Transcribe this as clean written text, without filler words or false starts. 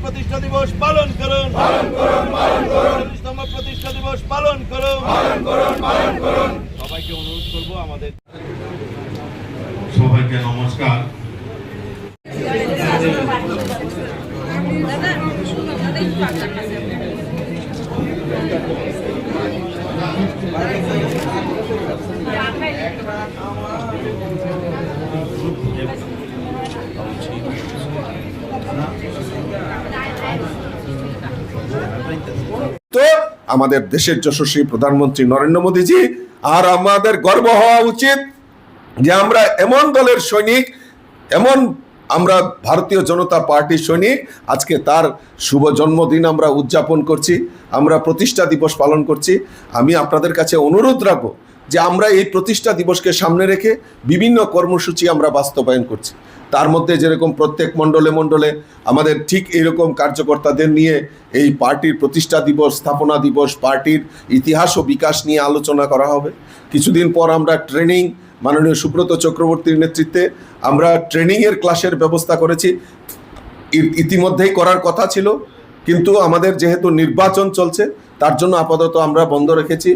প্রতিষ্ঠা দিবস পালন করুন, ৪৫তম প্রতিষ্ঠা দিবস পালন করুন। সবাইকে অনুরোধ করবো আমাদের সবাইকে নমস্কার। তো আমাদের দেশের যশস্বী প্রধানমন্ত্রী নরেন্দ্র মোদীজি, আর আমাদের গর্ব হওয়া উচিত যে আমরা এমন দলের সৈনিক, এমন আমরা ভারতীয় জনতা পার্টির সৈনিক। আজকে তার শুভ জন্মদিন আমরা উদযাপন করছি, আমরা প্রতিষ্ঠা দিবস পালন করছি। আমি আপনাদের কাছে অনুরোধ রাখবো যে আমরা এই প্রতিষ্ঠা দিবসকে সামনে রেখে বিভিন্ন কর্মসূচি আমরা বাস্তবায়ন করছি। তার মধ্যে যেরকম প্রত্যেক মণ্ডলে মণ্ডলে আমাদের ঠিক এইরকম কার্যকর্তাদের নিয়ে এই পার্টির প্রতিষ্ঠা দিবস, স্থাপনা দিবস, পার্টির ইতিহাস ও বিকাশ নিয়ে আলোচনা করা হবে। কিছুদিন পর আমরা ট্রেনিং, মাননীয় সুব্রত চক্রবর্তীর নেতৃত্বে আমরা ট্রেনিংয়ের ক্লাসের ব্যবস্থা করেছি। ইতিমধ্যেই করার কথা ছিল, কিন্তু আমাদের যেহেতু নির্বাচন চলছে তার জন্য আপাতত আমরা বন্ধ রেখেছি।